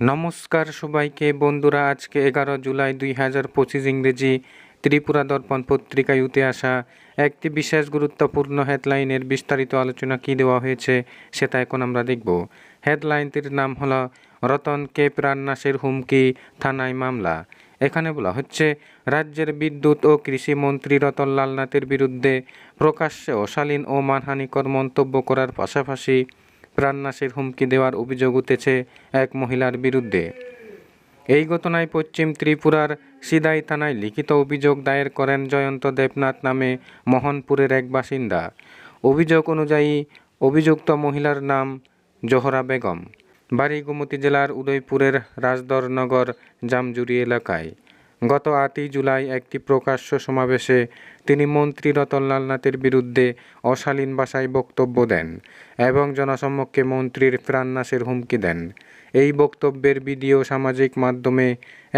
নমস্কার সবাইকে বন্ধুরা, আজকে 11 জুলাই 2025 ইংরেজি ত্রিপুরা দর্পণ পত্রিকায় উঠে আসা একটি বিশেষ গুরুত্বপূর্ণ হেডলাইনের বিস্তারিত আলোচনা কি দেওয়া হয়েছে সেটা এখন আমরা দেখব। হেডলাইনটির নাম হলো রতনকে প্রাণনাশের হুমকি, থানায় মামলা। এখানে বলা হচ্ছে, রাজ্যের বিদ্যুৎ ও কৃষি মন্ত্রী রতনলাল নাথের বিরুদ্ধে প্রকাশ্যে অশালীন ও মানহানিকর মন্তব্য করার পাশাপাশি প্রাণনাশের হুমকি দেওয়ার অভিযোগ উঠেছে এক মহিলার বিরুদ্ধে। এই ঘটনায় পশ্চিম ত্রিপুরার সিদাই থানায় লিখিত অভিযোগ দায়ের করেন জয়ন্ত দেবনাথ নামে মোহনপুরের এক বাসিন্দা। অভিযোগ অনুযায়ী অভিযুক্ত মহিলার নাম জোহরা বেগম, বাড়ি গোমতী জেলার উদয়পুরের রাজদরনগর জামজুরি এলাকায়। গত 8 জুলাই একটি প্রকাশ্য সমাবেশে তিনি মন্ত্রী রতনলাল নাথের বিরুদ্ধে অশালীন ভাষায় বক্তব্য দেন এবং জনসমক্ষে মন্ত্রীর প্রাণনাশের হুমকি দেন। এই বক্তব্যের ভিডিও সামাজিক মাধ্যমে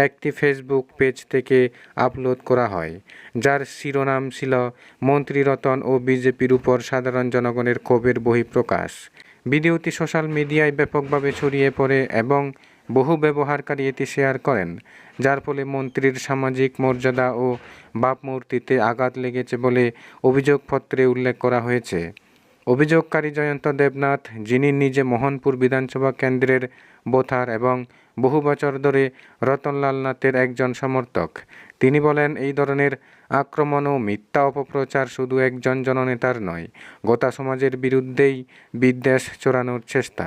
একটি ফেসবুক পেজ থেকে আপলোড করা হয়, যার শিরোনাম ছিল মন্ত্রী রতন ও বিজেপির উপর সাধারণ জনগণের ক্ষোভের বহিঃপ্রকাশ। ভিডিওটি সোশ্যাল মিডিয়ায় ব্যাপকভাবে ছড়িয়ে পড়ে এবং বহু ব্যবহারকারী এটি শেয়ার করেন, যার ফলে মন্ত্রীর সামাজিক মর্যাদা ও ভাবমূর্তিতে আঘাত লেগেছে বলে অভিযোগপত্রে উল্লেখ করা হয়েছে। অভিযোগকারী জয়ন্ত দেবনাথ, যিনি নিজে মোহনপুর বিধানসভা কেন্দ্রের বোথার এবং বহু বছর ধরে রতনলাল নাথের একজন সমর্থক, তিনি বলেন, এই ধরনের আক্রমণ ও মিথ্যা অপপ্রচার শুধু একজন জননেতার নয়, গোটা সমাজের বিরুদ্ধেই বিদ্বেষ ছড়ানোর চেষ্টা।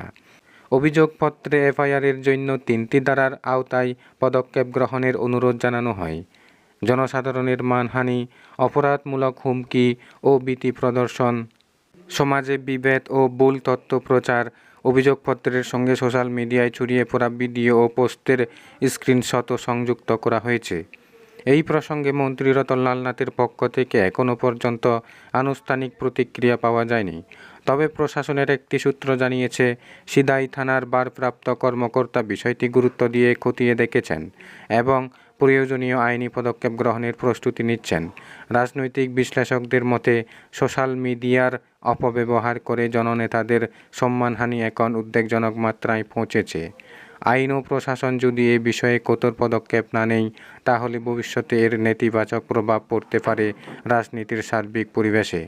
অভিযোগপত্রে এফআইআরের জন্য 3টি ধারার আওতায় পদক্ষেপ গ্রহণের অনুরোধ জানানো হয়। জনসাধারণের মানহানি, অপরাধমূলক হুমকি ও ভীতি প্রদর্শন, সমাজে বিভেদ ও ভুল তথ্য প্রচার। অভিযোগপত্রের সঙ্গে সোশ্যাল মিডিয়ায় ছড়িয়ে পড়া ভিডিও ও পোস্টের স্ক্রিনশটও সংযুক্ত করা হয়েছে। এই প্রসঙ্গে মন্ত্রী রতনলাল নাথের পক্ষ থেকে এখনও পর্যন্ত আনুষ্ঠানিক প্রতিক্রিয়া পাওয়া যায়নি। তবে প্রশাসনের একটি সূত্র জানিয়েছে, সিদাই থানার ভারপ্রাপ্ত কর্মকর্তা বিষয়টি গুরুত্ব দিয়ে খতিয়ে দেখেছেন এবং প্রয়োজনীয় আইনি পদক্ষেপ গ্রহণের প্রস্তুতি নিচ্ছেন। রাজনৈতিক বিশ্লেষকদের মতে, সোশ্যাল মিডিয়ার অপব্যবহার করে জননেতাদের সম্মানহানি এখন উদ্বেগজনক মাত্রায় পৌঁছেছে। আইন ও প্রশাসন যদি এ বিষয়ে কঠোর পদক্ষেপ না নেয়, তাহলে ভবিষ্যতে এর নেতিবাচক প্রভাব পড়তে পারে রাজনীতির সার্বিক পরিবেশে।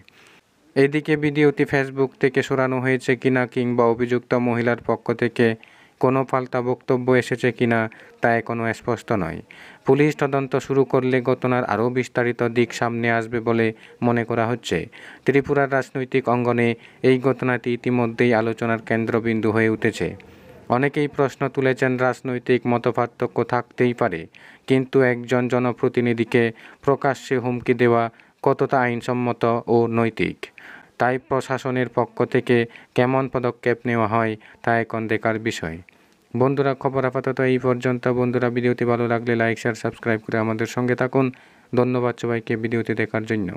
এদিকে ভিডিওটি ফেসবুক থেকে সরানো হয়েছে কিনা কিংবা অভিযুক্ত মহিলার পক্ষ থেকে কোনো পাল্টা বক্তব্য এসেছে কিনা তা এখনও স্পষ্ট নয়। পুলিশ তদন্ত শুরু করলে ঘটনার আরও বিস্তারিত দিক সামনে আসবে বলে মনে করা হচ্ছে। ত্রিপুরার রাজনৈতিক অঙ্গনে এই ঘটনাটি ইতিমধ্যেই আলোচনার কেন্দ্রবিন্দু হয়ে উঠেছে। অনেকেই প্রশ্ন তুলেছেন, রাজনৈতিক মতপার্থক্য থাকতেই পারে, কিন্তু একজন জনপ্রতিনিধিকে প্রকাশ্যে হুমকি দেওয়া কতটা আইনসম্মত ও নৈতিক? তাই প্রশাসনের পক্ষ থেকে কেমন পদক্ষেপ নেওয়া হয় তা এখন দেখার বিষয়। বন্ধুরা, খবর আপাতত এই পর্যন্ত। বন্ধুরা, ভিডিওটি ভালো লাগলে লাইক, শেয়ার, সাবস্ক্রাইব করে আমাদের সঙ্গে থাকুন। ধন্যবাদ সবাইকে ভিডিওটি দেখার জন্য।